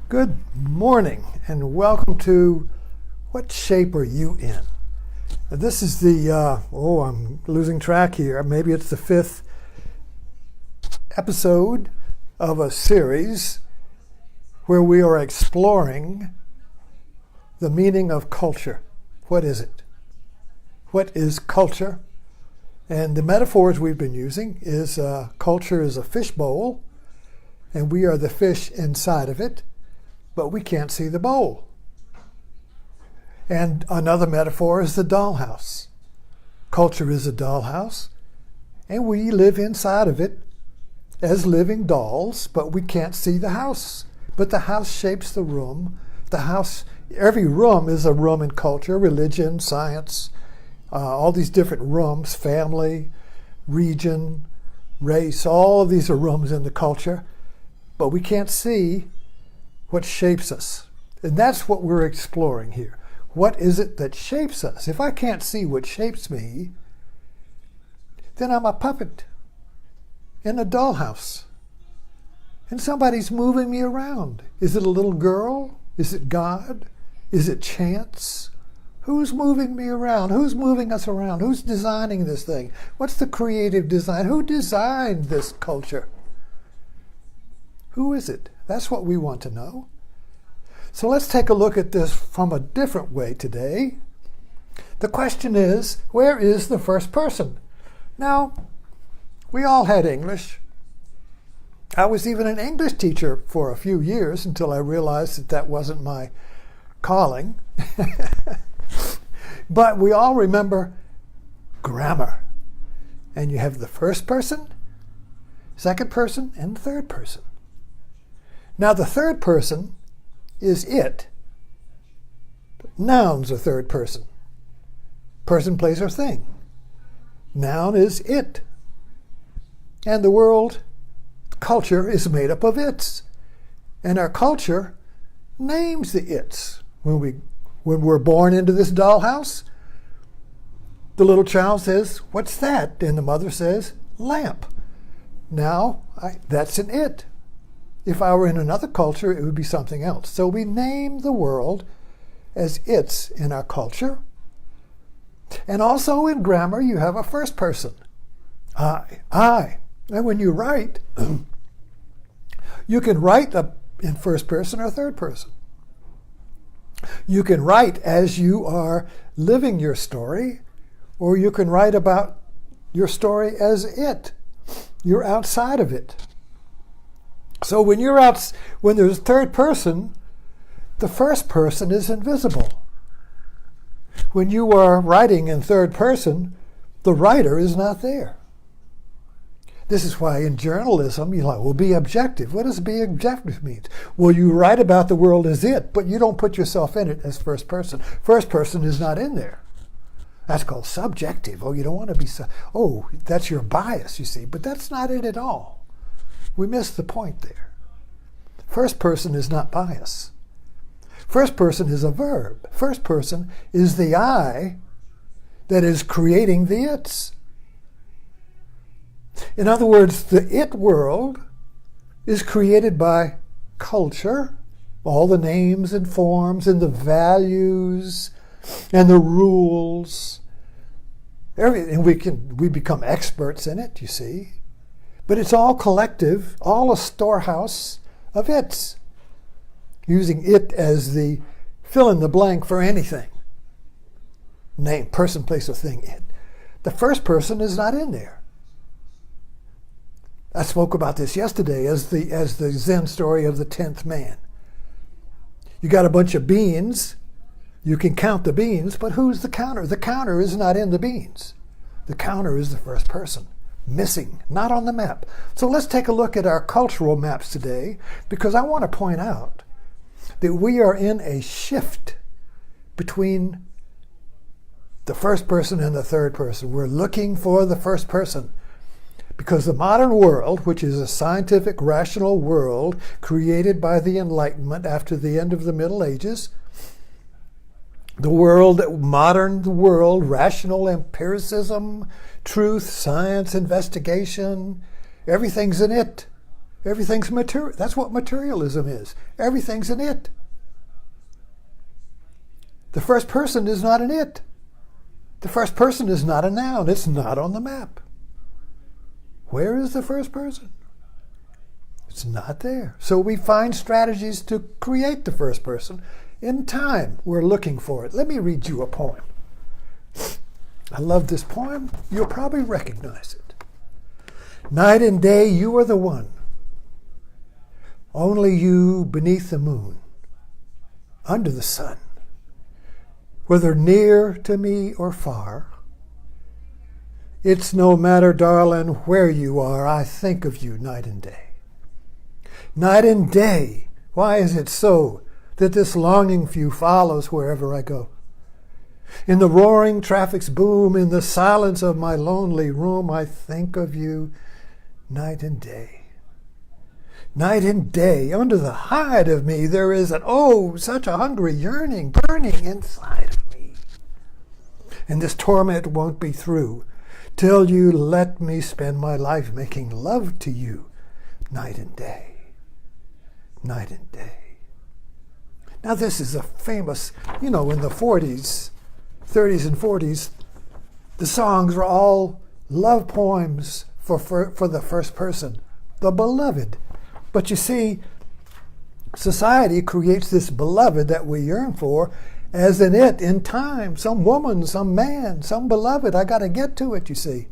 Good morning and welcome to What Shape Are You In? This is I'm losing track here. Maybe it's the 5th episode of a series where we are exploring the meaning of culture. What is it? What is culture? And the metaphors we've been using is culture is a fishbowl, and we are the fish inside of it, but we can't see the bowl. And another metaphor is the dollhouse. Culture is a dollhouse, and we live inside of it as living dolls, but we can't see the house. But the house shapes the room. Every room is a room in culture, religion, science, all these different rooms, family, region, race, all of these are rooms in the culture, but we can't see what shapes us. And that's what we're exploring here. What is it that shapes us? If I can't see what shapes me, then I'm a puppet in a dollhouse. And somebody's moving me around. Is it a little girl? Is it God? Is it chance? Who's moving me around? Who's moving us around? Who's designing this thing? What's the creative design? Who designed this culture? Who is it? That's what we want to know. So let's take a look at this from a different way today. The question is, where is the first person? Now, we all had English. I was even an English teacher for a few years until I realized that that wasn't my calling. But we all remember grammar. And you have the first person, second person, and third person. Now, the third person is it. Nouns are third person. Person, place, or thing. Noun is it. And the world, culture, is made up of its. And our culture names the its. When we're born into this dollhouse, the little child says, "What's that?" And the mother says, "Lamp." Now, that's an it. If I were in another culture, it would be something else. So we name the world as its in our culture. And also in grammar, you have a first person. I. And when you write, you can write in first person or third person. You can write as you are living your story, or you can write about your story as it. You're outside of it. So when there's third person, the first person is invisible. When you are writing in third person, the writer is not there. This is why in journalism, you're like, well, be objective. What does be objective mean? Well, you write about the world as it, but you don't put yourself in it as first person. First person is not in there. That's called subjective. Oh, you don't want to be, that's your bias, you see. But that's not it at all. We missed the point there. First person is not bias. First person is a verb. First person is the I that is creating the its. In other words, the it world is created by culture, all the names and forms and the values and the rules. And we become experts in it, you see. But it's all collective, all a storehouse of its, using it as the fill in the blank for anything. Name, person, place, or thing, it. The first person is not in there. I spoke about this yesterday as the Zen story of the 10th man. You got a bunch of beans. You can count the beans, but who's the counter? The counter is not in the beans. The counter is the first person. Missing, not on the map. So let's take a look at our cultural maps today, because I want to point out that we are in a shift between the first person and the third person. We're looking for the first person because the modern world, which is a scientific, rational world created by the Enlightenment after the end of the Middle Ages, modern world, rational empiricism, truth, science, investigation, everything's in it. Everything's material. That's what materialism is. Everything's an it. The first person is not an it. The first person is not a noun. It's not on the map. Where is the first person? It's not there. So we find strategies to create the first person. In time, we're looking for it. Let me read you a poem. I love this poem. You'll probably recognize it. Night and day, you are the one. Only you beneath the moon, under the sun. Whether near to me or far, it's no matter, darling, where you are. I think of you night and day. Night and day, why is it so that this longing for you follows wherever I go? In the roaring traffic's boom, in the silence of my lonely room, I think of you night and day. Night and day, under the hide of me, there is such a hungry yearning burning inside of me. And this torment won't be through till you let me spend my life making love to you night and day. Night and day. Now this is a famous, in the 40s, 30s and 40s, the songs were all love poems for the first person, the beloved. But you see, society creates this beloved that we yearn for as an it in time. Some woman, some man, some beloved. I got to get to it, you see.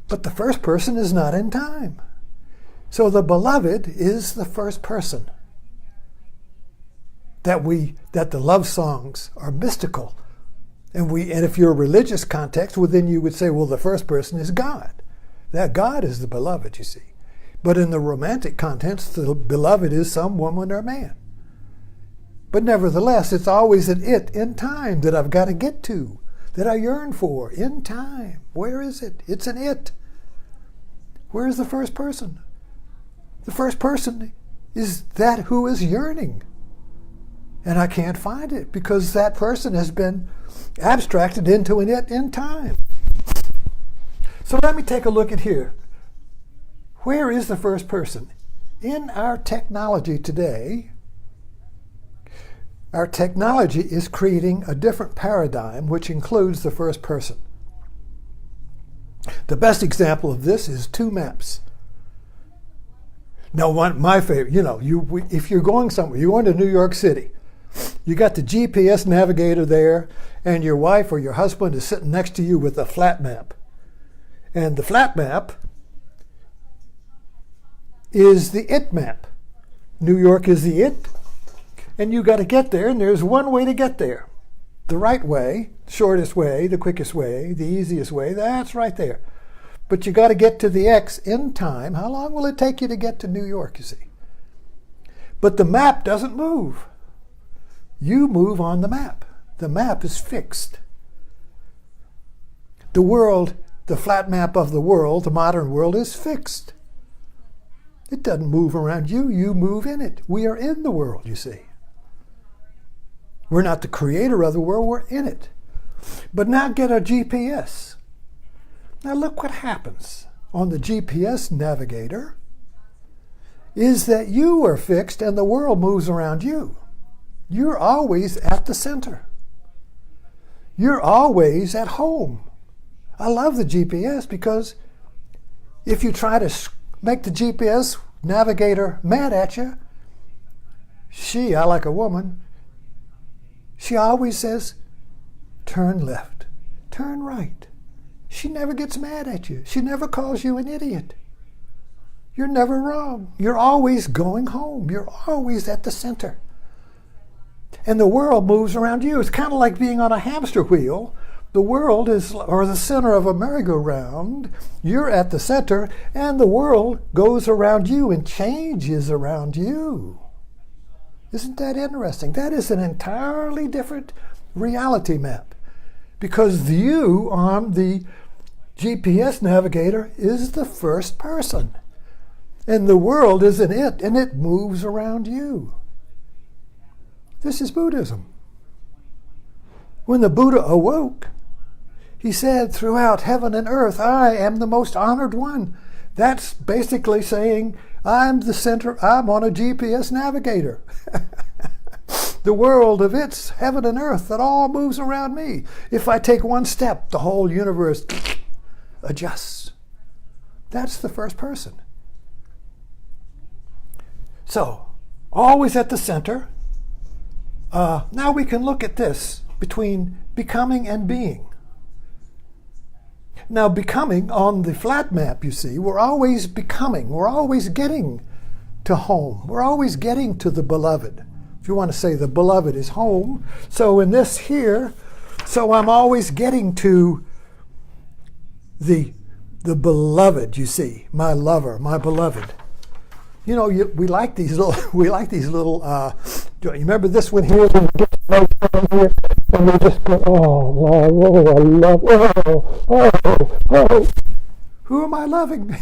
But the first person is not in time. So the beloved is the first person. That the love songs are mystical. And if you're a religious context, well, then you would say, well, the first person is God. That God is the beloved, you see. But in the romantic context, the beloved is some woman or man. But nevertheless, it's always an it in time that I've got to get to, that I yearn for in time. Where is it? It's an it. Where is the first person? The first person is that who is yearning. And I can't find it because that person has been abstracted into an it in time. So let me take a look at here. Where is the first person? In our technology today, our technology is creating a different paradigm which includes the first person. The best example of this is two maps. Now, my favorite, if you're going somewhere, you're going to New York City, you got the GPS navigator there, and your wife or your husband is sitting next to you with a flat map. And the flat map is the it map. New York is the it, and you got to get there, and there's one way to get there. The right way, shortest way, the quickest way, the easiest way, that's right there. But you got to get to the X in time. How long will it take you to get to New York, you see? But the map doesn't move. You move on the map. The map is fixed. The world, the flat map of the world, the modern world, is fixed. It doesn't move around you. You move in it. We are in the world, you see. We're not the creator of the world. We're in it. But now get a GPS. Now look what happens on the GPS navigator is that you are fixed and the world moves around you. You're always at the center. You're always at home. I love the GPS because if you try to make the GPS navigator mad at you, I like a woman, she always says, turn left, turn right. She never gets mad at you. She never calls you an idiot. You're never wrong. You're always going home. You're always at the center. And the world moves around you. It's kind of like being on a hamster wheel. The world is, or the center of a merry-go-round. You're at the center, and the world goes around you and changes around you. Isn't that interesting? That is an entirely different reality map. Because you on the GPS navigator is the first person. And the world is an it, and it moves around you. This is Buddhism. When the Buddha awoke, he said, throughout heaven and earth, I am the most honored one. That's basically saying, I'm the center, I'm on a GPS navigator. The world of its heaven and earth that all moves around me. If I take one step, the whole universe adjusts. That's the first person. So, always at the center. Now we can look at this between becoming and being. Now, becoming on the flat map, you see, we're always becoming. We're always getting to home. We're always getting to the beloved. If you want to say the beloved is home. So in this here, so I'm always getting to the beloved, you see, my lover, my beloved. You know, we like these little, you remember this one here? When we get to know someone here, and we just go, oh, love, oh, I love, oh. Who am I loving?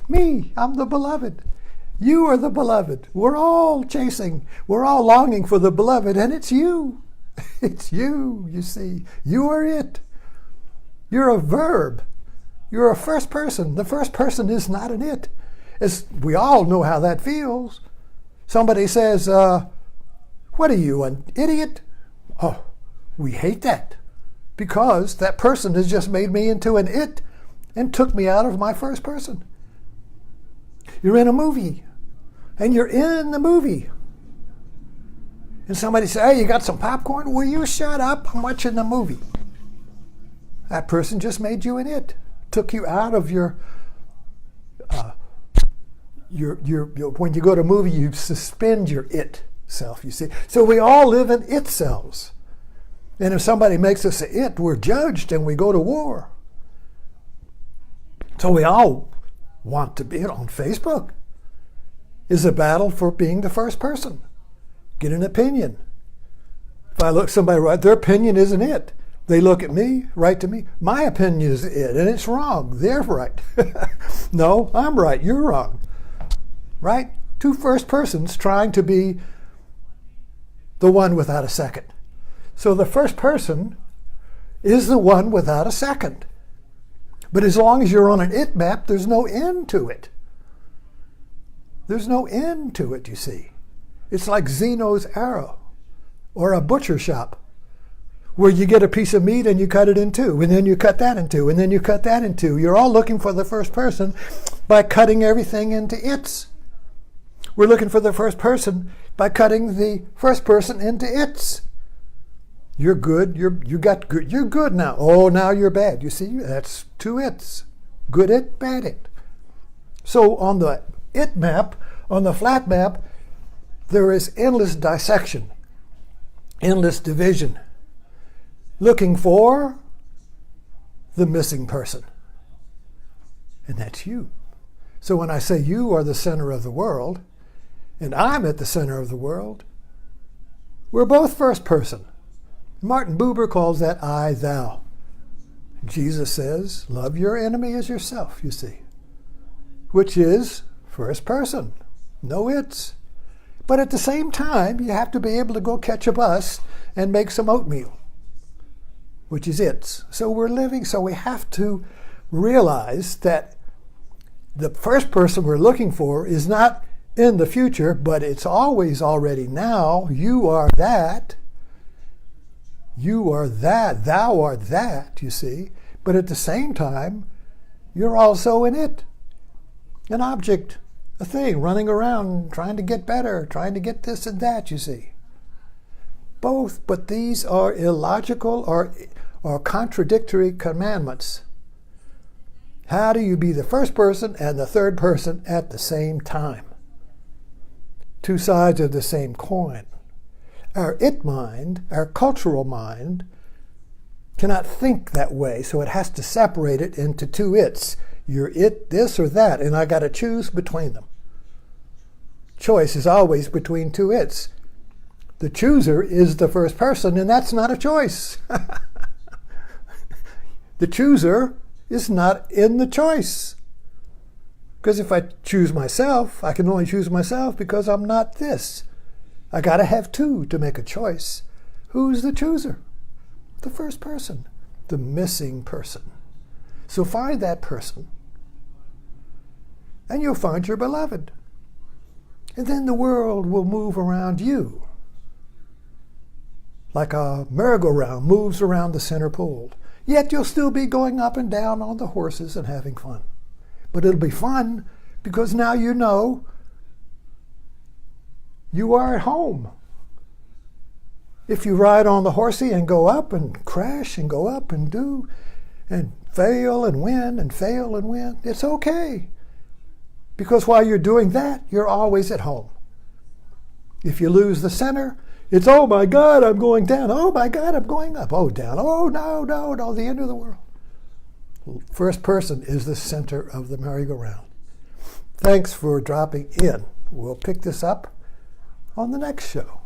Me, I'm the beloved. You are the beloved. We're all chasing, we're all longing for the beloved, and it's you. It's you, you see. You are it. You're a verb. You're a first person. The first person is not an it. As we all know how that feels. Somebody says, what are you, an idiot? Oh, we hate that because that person has just made me into an it and took me out of my first person. You're in a movie and you're in the movie. And somebody says, hey, you got some popcorn? Will you shut up? I'm watching the movie. That person just made you an it, took you out of your when you go to a movie, you suspend your it self, you see. So we all live in it selves. And if somebody makes us a it, we're judged and we go to war. So we all want to be on Facebook. Is a battle for being the first person. Get an opinion. If I look somebody right, their opinion isn't it. They look at me, write to me, my opinion is it, and it's wrong. They're right. No, I'm right, you're wrong. Right? Two first persons trying to be the one without a second. So the first person is the one without a second. But as long as you're on an it map, there's no end to it. There's no end to it, you see. It's like Zeno's arrow or a butcher shop where you get a piece of meat and you cut it in two, and then you cut that in two, and then you cut that in two. You're all looking for the first person by cutting everything into its. We're looking for the first person by cutting the first person into its. You're good, you're good now. Oh, now you're bad. You see, that's two its. Good it, bad it. So on the it map, on the flat map, there is endless dissection, endless division, looking for the missing person. And that's you. So when I say you are the center of the world, and I'm at the center of the world, we're both first person. Martin Buber calls that I, thou. Jesus says, love your enemy as yourself, you see, which is first person, no it's. But at the same time, you have to be able to go catch a bus and make some oatmeal, which is its. So we're living, so we have to realize that the first person we're looking for is not in the future, but it's always already now. You are that. You are that. Thou art that, you see. But at the same time, you're also in it. An object, a thing, running around, trying to get better, trying to get this and that, you see. Both, but these are illogical or contradictory commandments. How do you be the first person and the third person at the same time? Two sides of the same coin. Our it mind, our cultural mind, cannot think that way, so it has to separate it into two its. You're it, this or that, and I got to choose between them. Choice is always between two its. The chooser is the first person, and that's not a choice. The chooser is not in the choice. Because if I choose myself, I can only choose myself because I'm not this. I got to have two to make a choice. Who's the chooser? The first person, the missing person. So find that person and you'll find your beloved. And then the world will move around you like a merry-go-round moves around the center pole. Yet you'll still be going up and down on the horses and having fun. But it'll be fun because now you know you are at home. If you ride on the horsey and go up and crash and go up and do and fail and win and fail and win, it's okay. Because while you're doing that, you're always at home. If you lose the center, it's, oh my God, I'm going down. Oh my God, I'm going up. Oh, down. Oh, no, no, no, the end of the world. First person is the center of the merry-go-round. Thanks for dropping in. We'll pick this up on the next show.